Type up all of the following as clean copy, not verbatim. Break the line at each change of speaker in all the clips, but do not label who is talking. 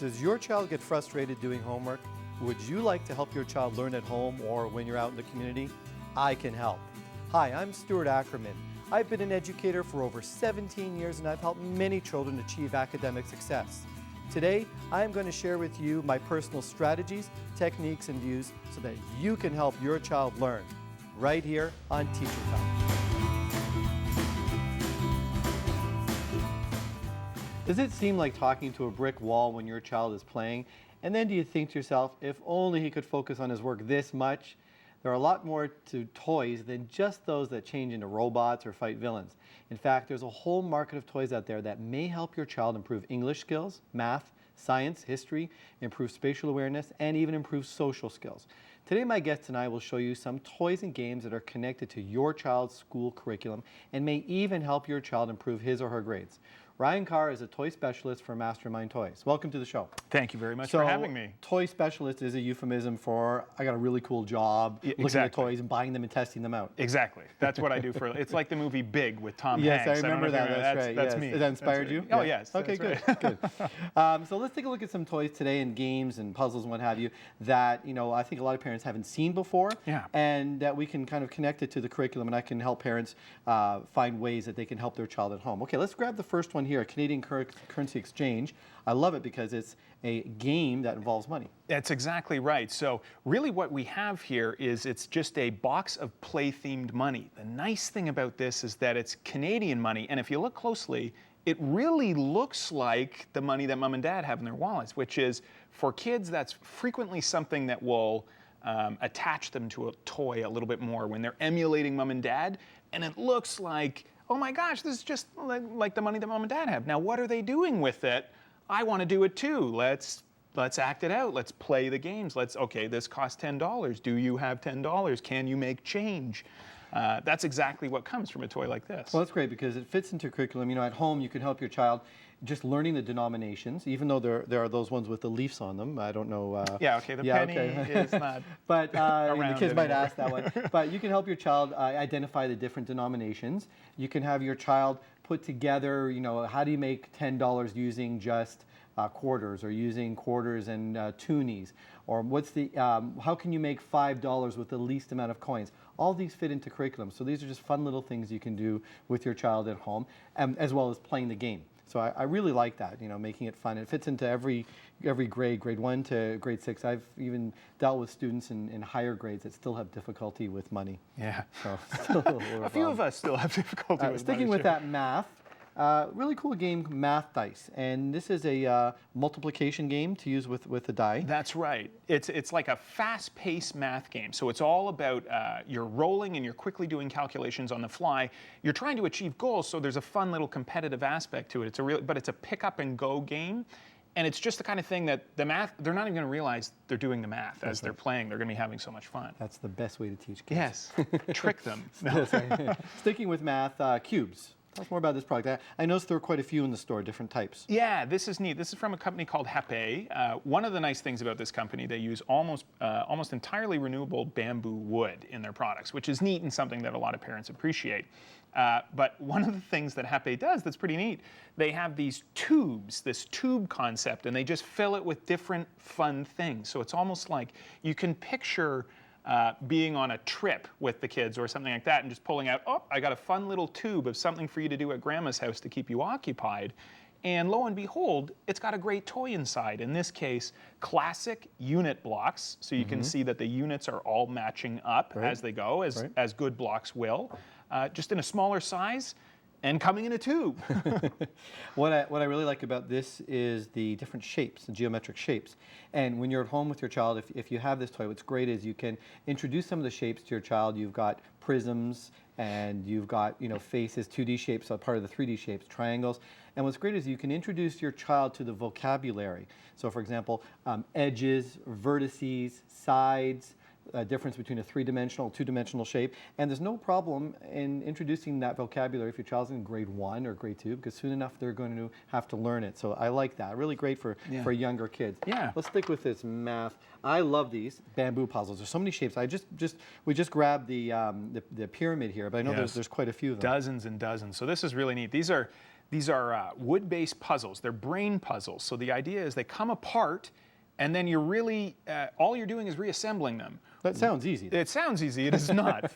Does your child get frustrated doing homework? Would you like to help your child learn at home or when you're out in the community? I can help. Hi, I'm Stuart Ackerman. I've been an educator for over 17 years and I've helped many children achieve academic success. Today, I'm going to share with you my personal strategies, techniques, and views so that you can help your child learn right here on Teacher Talk. Does it seem like talking to a brick wall when your child is playing? And then do you think to yourself, if only he could focus on his work this much? There are a lot more to toys than just those that change into robots or fight villains. In fact, there's a whole market of toys out there that may help your child improve English skills, math, science, history, improve spatial awareness, and even improve social skills. Today, my guest and I will show you some toys and games that are connected to your child's school curriculum and may even help your child improve his or her grades. Ryan Carr is a toy specialist for Mastermind Toys. Welcome to the show.
Thank you very much for having me.
Toy specialist is a euphemism for I got a really cool job looking at toys and buying them and testing them out.
Exactly. That's what I do for. It's like the movie Big with Tom Hanks.
Yes, I remember that. That's right.
That's
yes.
me.
Has that inspired you?
Oh, yes.
Okay, good.
Right.
Good. So let's take a look at some toys today and games and puzzles and what have you that I think a lot of parents haven't seen before.
Yeah.
And that we can kind of connect it to the curriculum, and I can help parents find ways that they can help their child at home. Okay, let's grab the first one here, a Canadian currency exchange. I love it because it's a game that involves money.
That's exactly right. So really what we have here is it's just a box of play-themed money. The nice thing about this is that it's Canadian money, and if you look closely, it really looks like the money that mom and dad have in their wallets, which is, for kids, that's frequently something that will attach them to a toy a little bit more when they're emulating mom and dad, and it looks like, oh my gosh, this is just like the money that mom and dad have. Now, what are they doing with it? I want to do it too. Let's act it out. Let's play the games. Okay, this costs $10. Do you have $10? Can you make change? That's exactly what comes from a toy like this.
Well, that's great because it fits into curriculum. At home, you can help your child just learning the denominations, even though there are those ones with the leaves on them. I don't know.
Yeah, okay, the penny is not
but the kids might ask that one.
But
But you can help your child identify the different denominations. You can have your child put together, how do you make $10 using just quarters, or using quarters and toonies, or how can you make $5 with the least amount of coins? All these fit into curriculum. So these are just fun little things you can do with your child at home, as well as playing the game. So I really like that, making it fun. It fits into every grade 1 to grade 6. I've even dealt with students in higher grades that still have difficulty with money.
Yeah.
So
a few of us still have difficulty with money.
Sticking with that math, really cool game, Math Dice. And this is a multiplication game to use with the die.
That's right. It's like a fast-paced math game. So it's all about you're rolling and you're quickly doing calculations on the fly. You're trying to achieve goals, so there's a fun little competitive aspect to it. But it's a pick-up-and-go game. And it's just the kind of thing that the math, they're not even going to realize they're doing the math as they're playing. They're going to be having so much fun.
That's the best way to teach kids.
Yes. Trick them.
Sticking with math, cubes. Tell us more about this product. I noticed there are quite a few in the store, different types.
Yeah, this is neat. This is from a company called Hape. One of the nice things about this company, they use almost entirely renewable bamboo wood in their products, which is neat and something that a lot of parents appreciate. But one of the things that Hape does that's pretty neat, they have these tubes, this tube concept, and they just fill it with different fun things. So it's almost like you can picture being on a trip with the kids or something like that and just pulling out, oh, I got a fun little tube of something for you to do at grandma's house to keep you occupied. And lo and behold, it's got a great toy inside. In this case, classic unit blocks. So you can see that the units are all matching up as they go, as good blocks will. Just in a smaller size and coming in a tube.
What I really like about this is the different shapes, the geometric shapes. And when you're at home with your child, if you have this toy, what's great is you can introduce some of the shapes to your child. You've got prisms, and you've got faces, 2D shapes, so part of the 3D shapes, triangles. And what's great is you can introduce your child to the vocabulary. So for example, edges, vertices, sides, difference between a three-dimensional, two-dimensional shape, and there's no problem in introducing that vocabulary if your child's in grade 1 or grade 2, because soon enough they're going to have to learn it. So I like that. Really great for younger kids.
Yeah.
Let's stick with this math. I love these bamboo puzzles. There's so many shapes. We just grabbed the pyramid here, but I know there's quite a few of them.
Dozens and dozens. So this is really neat. These are These are wood-based puzzles. They're brain puzzles. So the idea is they come apart, and then you're really, all you're doing is reassembling them.
That sounds easy.
It sounds easy. It is not.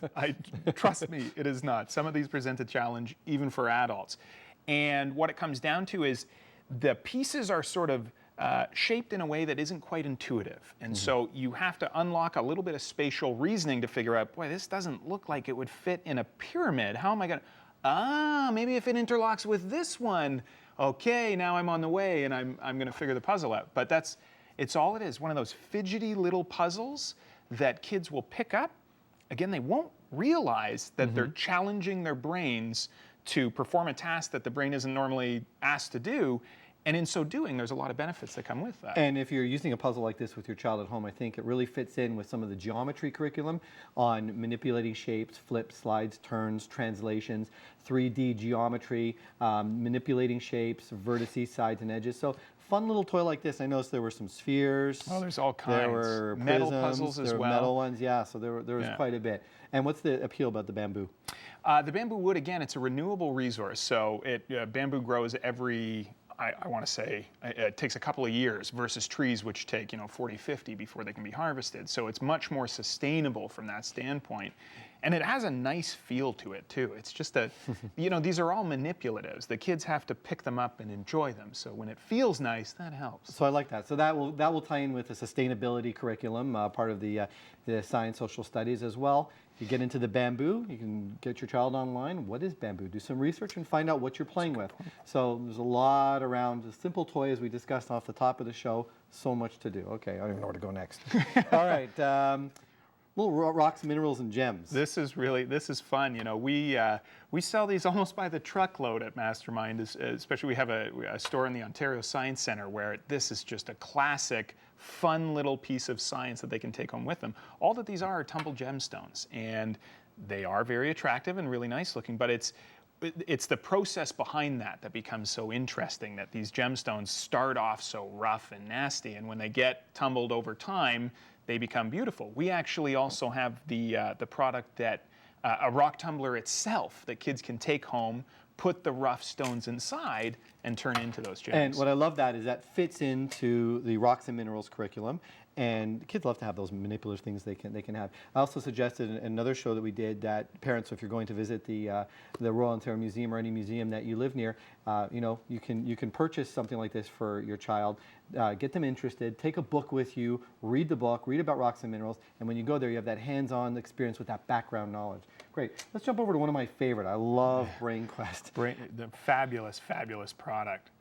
Trust me, it is not. Some of these present a challenge even for adults. And what it comes down to is the pieces are sort of shaped in a way that isn't quite intuitive. And so you have to unlock a little bit of spatial reasoning to figure out, boy, this doesn't look like it would fit in a pyramid. How am I going to, maybe if it interlocks with this one, okay, now I'm on the way and I'm going to figure the puzzle out. But it's all it is, one of those fidgety little puzzles that kids will pick up. Again, they won't realize that they're challenging their brains to perform a task that the brain isn't normally asked to do. And in so doing, there's a lot of benefits that come with that.
And if you're using a puzzle like this with your child at home, I think it really fits in with some of the geometry curriculum on manipulating shapes, flips, slides, turns, translations, 3D geometry, manipulating shapes, vertices, sides, and edges. So fun little toy like this. I noticed there were some spheres.
Oh, there's all kinds.
There were
metal
prisms,
puzzles as
there were
well.
metal ones, yeah. So there was quite a bit. And what's the appeal about the bamboo?
The bamboo wood, again, it's a renewable resource. So bamboo grows every, I want to say, it takes a couple of years versus trees which take, 40, 50 before they can be harvested. So it's much more sustainable from that standpoint. And it has a nice feel to it, too. It's just these are all manipulatives. The kids have to pick them up and enjoy them. So when it feels nice, that helps.
So I like that. So that will tie in with the sustainability curriculum, part of the science social studies as well. You get into the bamboo, you can get your child online. What is bamboo? Do some research and find out what you're playing with. So there's a lot around a simple toy, as we discussed off the top of the show. So much to do. Okay, I don't even know where to go next. All right. Little rocks, minerals, and gems.
This is fun. We sell these almost by the truckload at Mastermind, especially we have a store in the Ontario Science Centre where this is just a classic, fun little piece of science that they can take home with them. All that these are tumbled gemstones, and they are very attractive and really nice looking, but it's the process behind that becomes so interesting, that these gemstones start off so rough and nasty, and when they get tumbled over time, they become beautiful. We actually also have the product that a rock tumbler itself that kids can take home, put the rough stones inside, and turn into those gems.
And what I love that is that fits into the rocks and minerals curriculum. And kids love to have those manipulative things they can have. I also suggested in another show that we did that parents, if you're going to visit the Royal Ontario Museum or any museum that you live near, you can purchase something like this for your child, get them interested, take a book with you, read the book, read about rocks and minerals, and when you go there, you have that hands-on experience with that background knowledge. Great. Let's jump over to one of my favorite. I love BrainQuest.
The fabulous, fabulous product.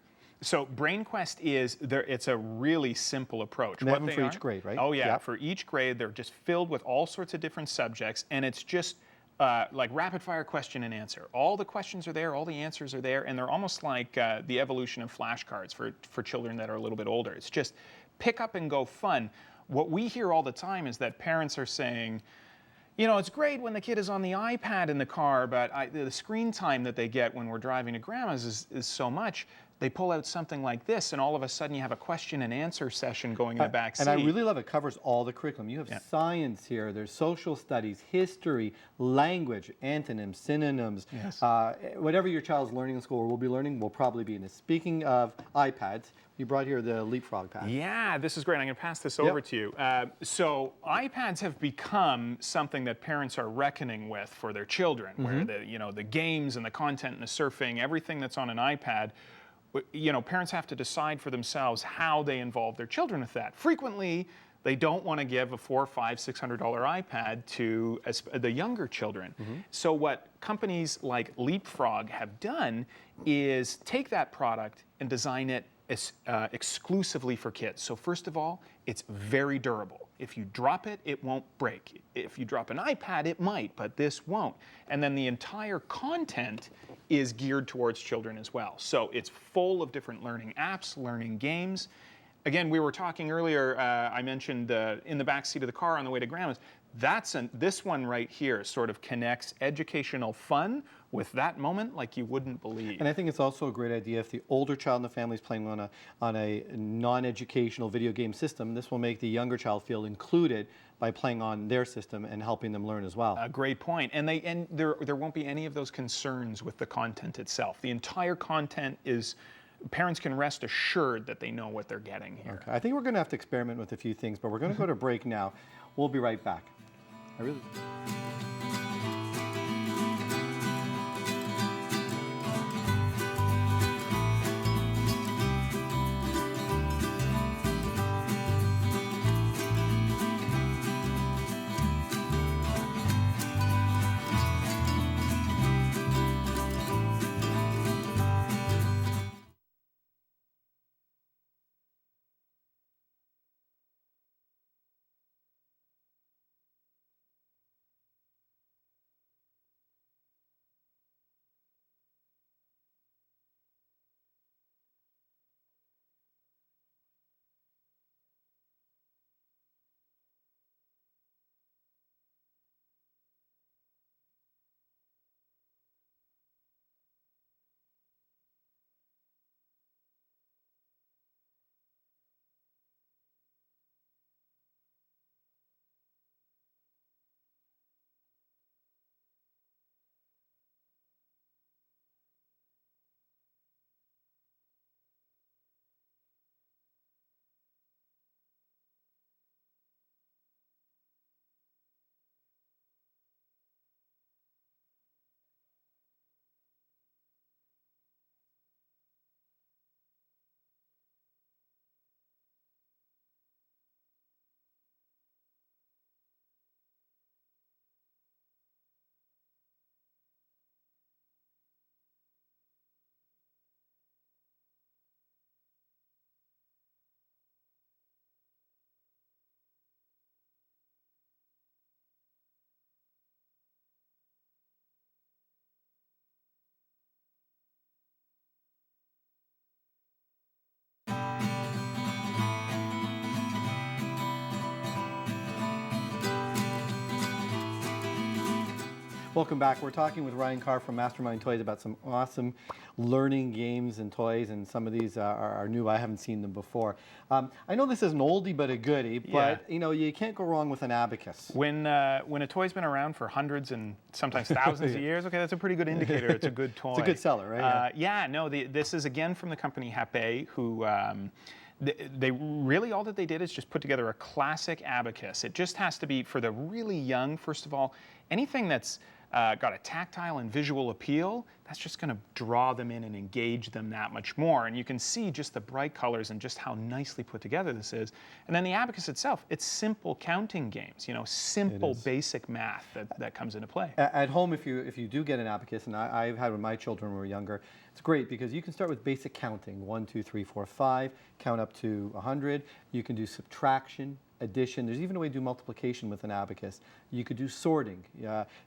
So BrainQuest it's a really simple approach.
And they have them for each grade, right?
Oh yeah,
Yep.
For each grade, they're just filled with all sorts of different subjects, and it's just like rapid fire question and answer. All the questions are there, all the answers are there, and they're almost like the evolution of flashcards for children that are a little bit older. It's just pick up and go fun. What we hear all the time is that parents are saying, it's great when the kid is on the iPad in the car, but the screen time that they get when we're driving to grandma's is so much. They pull out something like this, and all of a sudden you have a question and answer session going in the back seat.
And I really love it. Covers all the curriculum. You have science here. There's social studies, history, language, antonyms, synonyms.
Yes.
Whatever your child's learning in school or will be learning will probably be in this. Speaking of iPads, you brought here the Leapfrog pad.
Yeah, this is great. I'm going to pass this over to you. So iPads have become something that parents are reckoning with for their children, where the games and the content and the surfing, everything that's on an iPad, parents have to decide for themselves how they involve their children with that. Frequently, they don't want to give a $400, $500, $600 iPad to the younger children. So what companies like Leapfrog have done is take that product and design it exclusively for kids. So first of all, it's very durable. If you drop it, it won't break. If you drop an iPad, it might, but this won't. And then the entire content is geared towards children as well. So it's full of different learning apps, learning games. Again, we were talking earlier, I mentioned in the back seat of the car on the way to grandma's, This one right here sort of connects educational fun with that moment like you wouldn't believe.
And I think it's also a great idea if the older child in the family is playing on a non-educational video game system. This will make the younger child feel included by playing on their system and helping them learn as well.
A great point. And there won't be any of those concerns with the content itself. The entire content is, parents can rest assured that they know what they're getting here.
Okay. I think we're going to have to experiment with a few things, but we're going to go to break now. We'll be right back. I really. Welcome back. We're talking with Ryan Carr from Mastermind Toys about some awesome learning games and toys, and some of these are new. I haven't seen them before. I know this is an oldie but a goodie, but you know, you can't go wrong with an abacus.
When a toy's been around for hundreds and sometimes thousands of years, okay, that's a pretty good indicator. It's a good toy.
It's a good seller, right?
Yeah, no, this is again from the company Hape, who they really, all that they did is just put together a classic abacus. It just has to be, for the really young, first of all, anything that's got a tactile and visual appeal, that's just going to draw them in and engage them that much more. And you can see just the bright colors and just how nicely put together this is. And then the abacus itself, it's simple counting games, you know, simple basic math that comes into play.
At home, if you do get an abacus, and I've had when my children were younger, it's great because you can start with basic counting, 1, 2, 3, 4, 5, count up to 100. You can do subtraction, addition. There's even a way to do multiplication with an abacus. You could do sorting.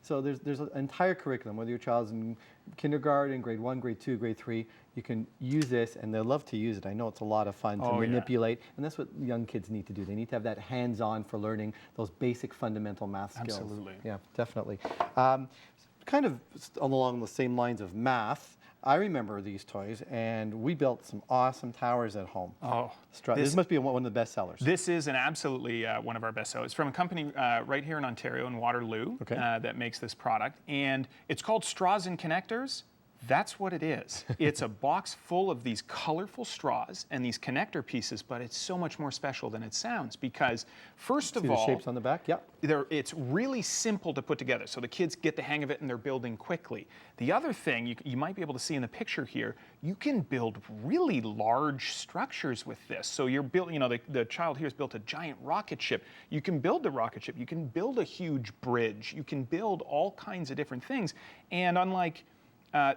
So there's an entire curriculum, whether your child's in kindergarten, grade 1, grade 2, grade 3, you can use this, and they'll love to use it. I know it's a lot of fun to manipulate, and that's what young kids need to do. They need to have that hands-on for learning those basic fundamental math skills.
Absolutely.
Yeah, definitely. Kind of along the same lines of math, I remember these toys, and we built some awesome towers at home.
Oh,
this must be one of the best sellers.
This is absolutely one of our best sellers from a company right here in Ontario, in Waterloo, that makes this product. And it's called Straws and Connectors. That's what it is. It's a box full of these colorful straws and these connector pieces, but it's so much more special than it sounds because, first of all,
the shapes on the back,
it's really simple to put together, so the kids get the hang of it and they're building quickly. The other thing you might be able to see in the picture here, you can build really large structures with this. So you're building, you know, the child here has built a giant rocket ship. You can build the rocket ship. You can build a huge bridge. You can build all kinds of different things. And unlike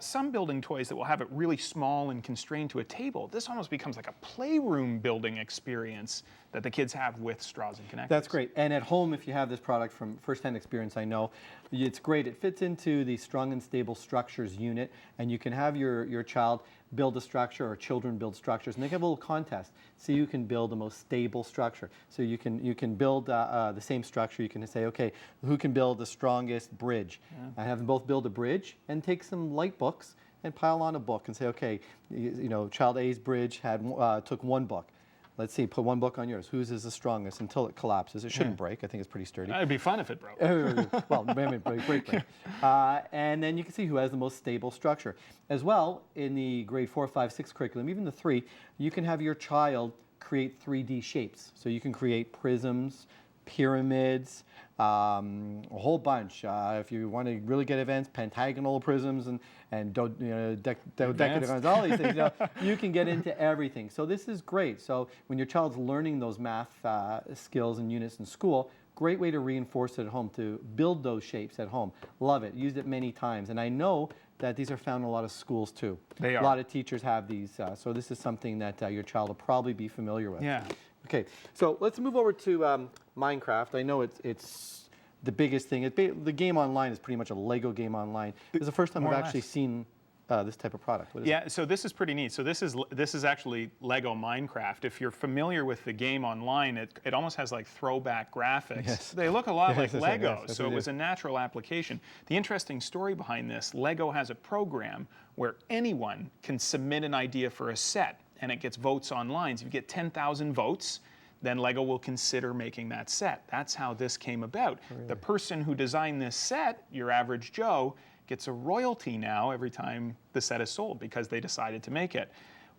some building toys that will have it really small and constrained to a table. This almost becomes like a playroom building experience that the kids have with straws and connectors.
That's great. And at home, if you have this product from firsthand experience, I know it's great. It fits into the strong and stable structures unit, and you can have your child build a structure, or children build structures, and they have a little contest. So you can build the most stable structure. So you can build the same structure. You can say, okay, who can build the strongest bridge? I have them both build a bridge and take some light books and pile on a book and say, okay, child A's bridge took one book. Let's see, put one book on yours. Whose is the strongest until it collapses? It shouldn't break. I think it's pretty sturdy.
It'd be fun if it broke.
Well, maybe break. And then you can see who has the most stable structure. As well, in the grade 4, 5, 6 curriculum, even the 3, you can have your child create 3D shapes. So you can create prisms, pyramids, a whole bunch. If you want to really get advanced, pentagonal prisms and dodecagons, all these things. You can get into everything. So this is great. So when your child's learning those math skills and units in school, great way to reinforce it at home, to build those shapes at home. Love it. Used it many times. And I know that these are found in a lot of schools too.
They are.
A lot of teachers have these. So this is something that your child will probably be familiar with.
Yeah.
Okay, so let's move over to Minecraft. I know it's the biggest thing. The game online is pretty much a Lego game online. This is the first time
More
I've
or
actually
less.
seen this type of product. What is
Yeah, so this is pretty neat. So this is actually Lego Minecraft. If you're familiar with the game online, it almost has like throwback graphics.
Yes.
They look a lot like
Yes, yes,
Lego,
yes,
so
they
it
do.
was a natural application. The interesting story behind this, Lego has a program where anyone can submit an idea for a set, and it gets votes online. So if you get 10,000 votes, then Lego will consider making that set. That's how this came about. The person who designed this set, your average Joe, gets a royalty now every time the set is sold because they decided to make it.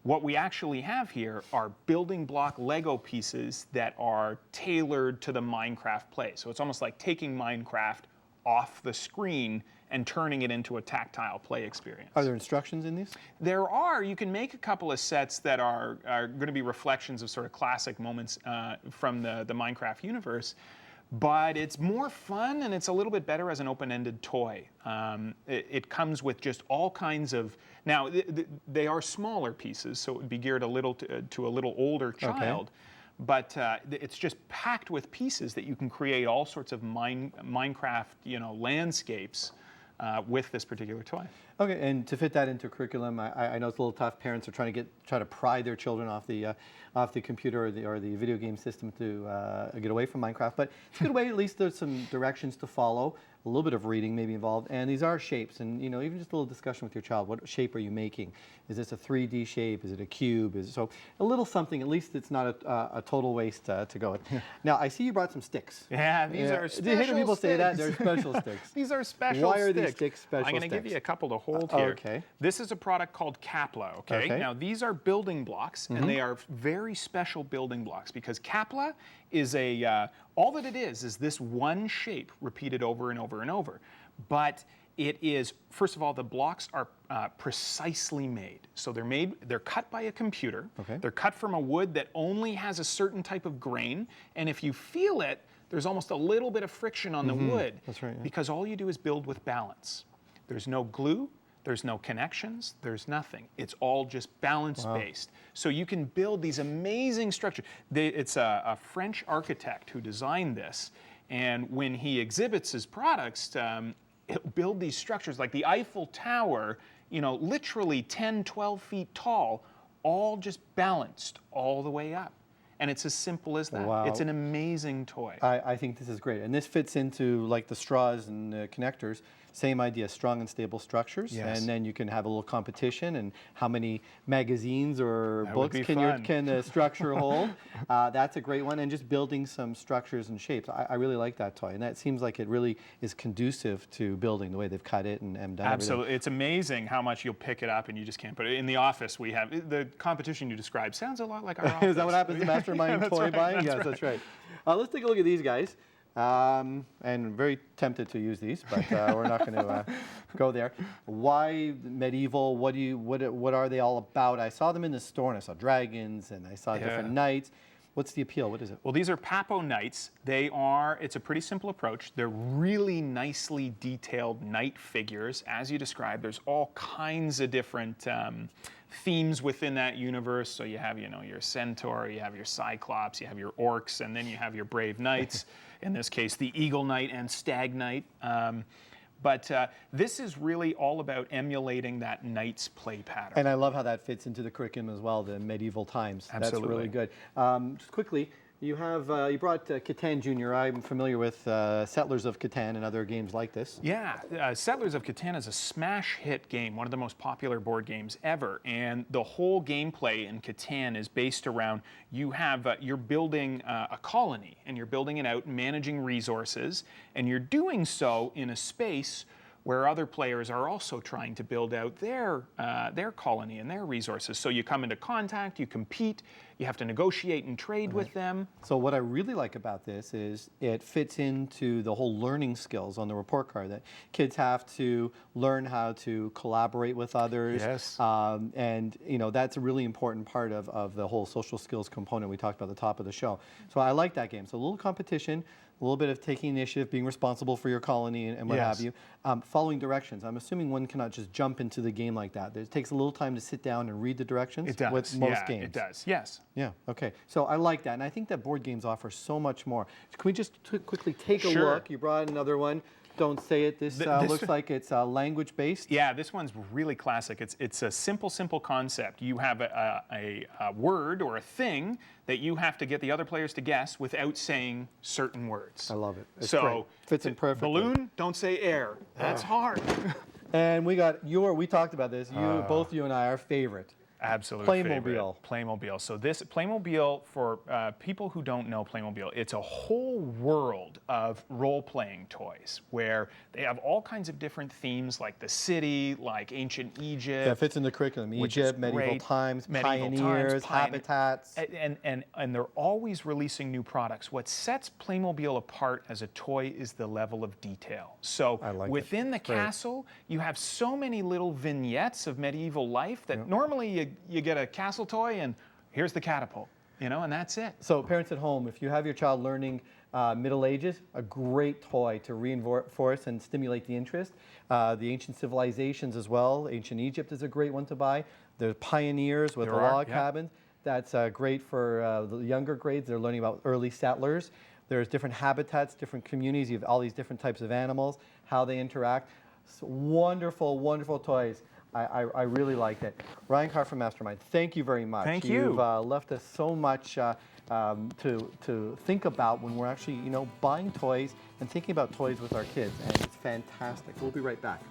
What we actually have here are building block Lego pieces that are tailored to the Minecraft play. So it's almost like taking Minecraft off the screen and turning it into a tactile play experience.
Are there instructions in these?
There are. You can make a couple of sets that are going to be reflections of sort of classic moments from the Minecraft universe, but it's more fun and it's a little bit better as an open-ended toy. It comes with just all kinds of, now they are smaller pieces, so it would be geared a little to a little older child. But it's just packed with pieces that you can create all sorts of Minecraft, landscapes with this particular toy.
Okay, and to fit that into curriculum, I know it's a little tough. Parents are trying to pry their children off the computer or the video game system to get away from Minecraft. But it's a good way. At least there's some directions to follow. A little bit of reading maybe involved, and these are shapes, and even just a little discussion with your child. What shape are you making? Is this a 3D shape? Is it a cube? So a little something. At least it's not a total waste to go with. Now I see you brought some sticks.
Yeah, these are special
Do you hate when people say that?
sticks.
They're special sticks.
These are special
Why are
sticks.
these sticks special
I'm going to give
sticks?
you a couple to hold here.
Okay.
This is a product called Kapla, okay?
Okay.
Now, these are building blocks, and they are very special building blocks because Kapla is all that it is this one shape repeated over and over and over. But it is, first of all, the blocks are precisely made. So they're cut by a computer.
Okay.
They're cut from a wood that only has a certain type of grain, and if you feel it, there's almost a little bit of friction on the wood.
That's right, yeah.
Because all you do is build with balance. There's no glue, there's no connections, there's nothing. It's all just balance-based. So you can build these amazing structures. It's a French architect who designed this, and when he exhibits his products, he'll build these structures like the Eiffel Tower, literally 10, 12 feet tall, all just balanced all the way up. And it's as simple as that.
Wow.
It's an amazing toy.
I think this is great. And this fits into like the straws and the connectors. Same idea, strong and stable structures.
Yes.
And then you can have a little competition and how many magazines or
That would
books
be fun.
can the structure hold. That's a great one. And just building some structures and shapes. I really like that toy. And that seems like it really is conducive to building the way they've cut it and done everything.
Absolutely. It's amazing how much you'll pick it up and you just can't put it. In the office, we have the competition you described sounds a lot like our office.
Is that what happens in mastermind
that's
toy
right,
buying?
that's
Yes,
right.
that's right. Let's take a look at these guys. And very tempted to use these, but we're not going to go there. Why medieval? What are they all about? I saw them in the store, and I saw dragons, and I saw different knights. What's the appeal? What is it?
Well, these are Papo Knights. It's a pretty simple approach. They're really nicely detailed knight figures. As you described, there's all kinds of different themes within that universe. So you have, your centaur, you have your cyclops, you have your orcs, and then you have your brave knights. In this case, the eagle knight and stag knight. But this is really all about emulating that knight's play pattern.
And I love how that fits into the curriculum as well, the medieval times.
Absolutely.
That's really good. Just quickly, you brought Catan Junior. I'm familiar with Settlers of Catan and other games like this.
Yeah, Settlers of Catan is a smash hit game, one of the most popular board games ever. And the whole gameplay in Catan is based around you're building a colony, and you're building it out, managing resources, and you're doing so in a space where other players are also trying to build out their colony and their resources. So you come into contact, you compete, you have to negotiate and trade with them.
So what I really like about this is it fits into the whole learning skills on the report card, that kids have to learn how to collaborate with others.
Yes.
And that's a really important part of the whole social skills component we talked about at the top of the show. So I like that game. So a little competition, a little bit of taking initiative, being responsible for your colony and what have you. Following directions. I'm assuming one cannot just jump into the game like that. It takes a little time to sit down and read the directions.
It does.
With most games.
It does. Yes.
Yeah, okay. So I like that, and I think that board games offer so much more. Can we just quickly take a
Sure.
look? You brought another one. Don't say it. This looks like it's language-based.
Yeah, this one's really classic. It's a simple concept. You have a word or a thing that you have to get the other players to guess without saying certain words.
I love it. It's
so
great. Fits in perfectly.
Balloon, don't say air. That's hard.
And we talked about this. Both you and I, our favorite.
Absolute
Playmobil.
favorite. Playmobil. So this Playmobil, for people who don't know Playmobil, it's a whole world of role-playing toys where they have all kinds of different themes, like the city, like ancient Egypt.
Yeah, it fits in the curriculum. Egypt, medieval times, pioneers, habitats.
And they're always releasing new products. What sets Playmobil apart as a toy is the level of detail. So within the castle, you have so many little vignettes of medieval life that normally you get a castle toy and here's the catapult, and that's it.
So parents at home, if you have your child learning Middle Ages, a great toy to reinforce and stimulate the interest. The ancient civilizations as well. Ancient Egypt is a great one to buy. There's pioneers with log cabins. That's great for the younger grades. They're learning about early settlers. There's different habitats, different communities. You have all these different types of animals, how they interact. So wonderful, wonderful toys. I really liked it. Ryan Carr from Mastermind, thank you very much.
Thank you.
You've left us so much to think about when we're actually, buying toys and thinking about toys with our kids, and it's fantastic. We'll be right back.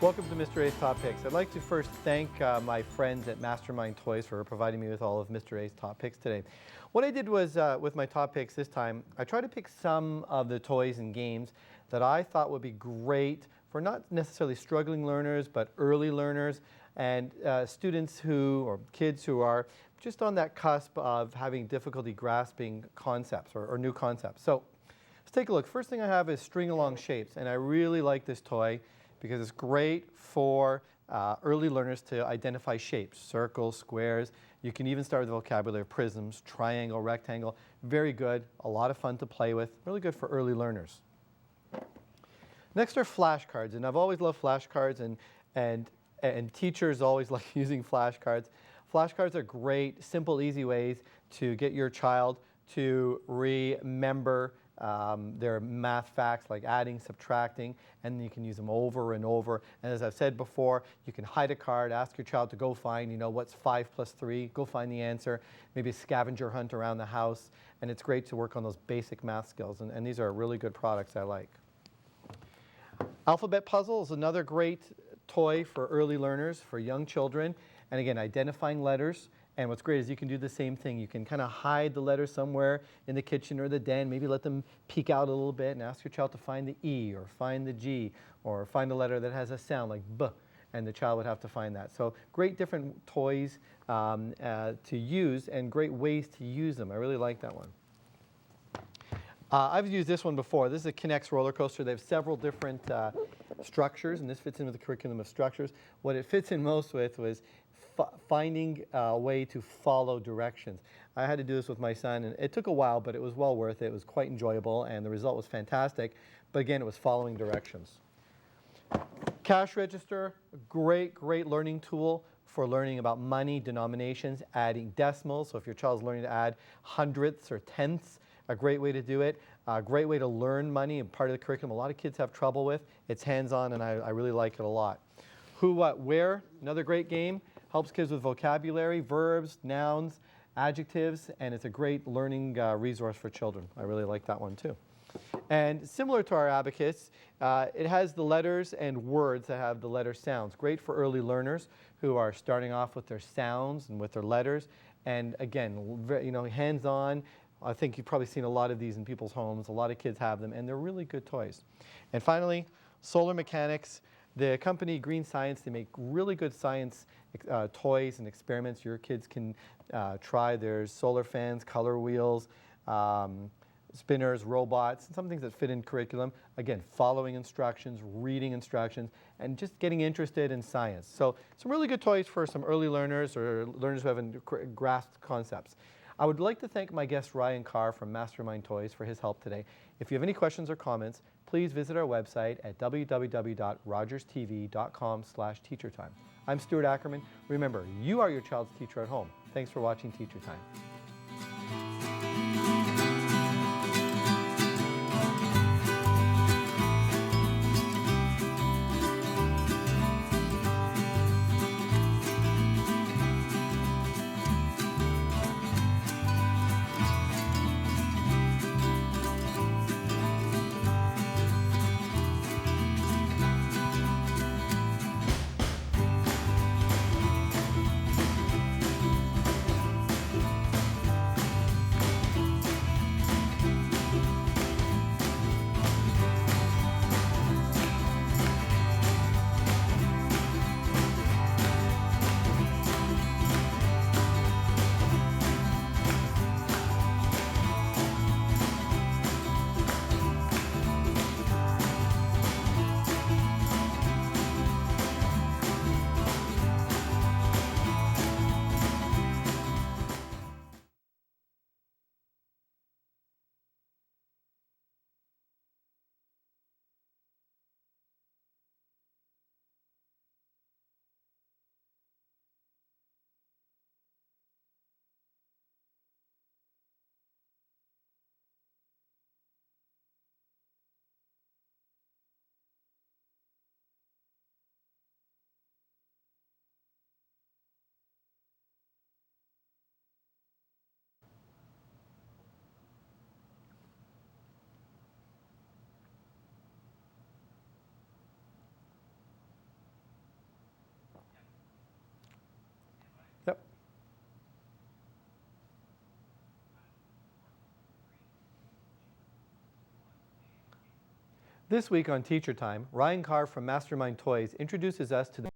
Welcome to Mr. A's Top Picks. I'd like to first thank my friends at Mastermind Toys for providing me with all of Mr. A's Top Picks today. What I did was, with my top picks this time, I tried to pick some of the toys and games that I thought would be great for not necessarily struggling learners, but early learners and students or kids who are just on that cusp of having difficulty grasping concepts or new concepts. So let's take a look. First thing I have is string along shapes, and I really like this toy because it's great for early learners to identify shapes, circles, squares. You can even start with the vocabulary of prisms, triangle, rectangle. Very good, a lot of fun to play with, really good for early learners. Next are flashcards, and I've always loved flashcards, and teachers always like using flashcards. Flashcards are great, simple, easy ways to get your child to remember their math facts like adding, subtracting, and you can use them over and over. And as I've said before, you can hide a card, ask your child to go find, what's 5 plus 3, go find the answer, maybe a scavenger hunt around the house, and it's great to work on those basic math skills, and these are really good products I like. Alphabet Puzzle is another great toy for early learners, for young children, and again, identifying letters. And what's great is you can do the same thing. You can kind of hide the letters somewhere in the kitchen or the den, maybe let them peek out a little bit and ask your child to find the E or find the G or find a letter that has a sound like B, and the child would have to find that. So great different toys to use and great ways to use them. I really like that one. I've used this one before. This is a K'NEX roller coaster. They have several different structures, and this fits in with the curriculum of structures. What it fits in most with was finding a way to follow directions. I had to do this with my son, and it took a while, but it was well worth it. It was quite enjoyable, and the result was fantastic. But again, it was following directions. Cash register, great learning tool for learning about money, denominations, adding decimals. So if your child's learning to add hundredths or tenths, a great way to do it. A great way to learn money, and part of the curriculum a lot of kids have trouble with. It's hands-on, and I really like it a lot. Who, What, Where, another great game. Helps kids with vocabulary, verbs, nouns, adjectives, and it's a great learning resource for children. I really like that one too. And similar to our abacus, it has the letters and words that have the letter sounds. Great for early learners who are starting off with their sounds and with their letters. And again, hands-on. I think you've probably seen a lot of these in people's homes. A lot of kids have them, and they're really good toys. And finally, solar mechanics. The company Green Science, they make really good science toys and experiments your kids can try. There's solar fans, color wheels, spinners, robots, some things that fit in curriculum. Again, following instructions, reading instructions, and just getting interested in science. So some really good toys for some early learners or learners who haven't grasped concepts. I would like to thank my guest Ryan Carr from Mastermind Toys for his help today. If you have any questions or comments, please visit our website at www.rogerstv.com/teachertime. I'm Stuart Ackerman. Remember, you are your child's teacher at home. Thanks for watching Teacher Time. This week on Teacher Time, Ryan Carr from Mastermind Toys introduces us to the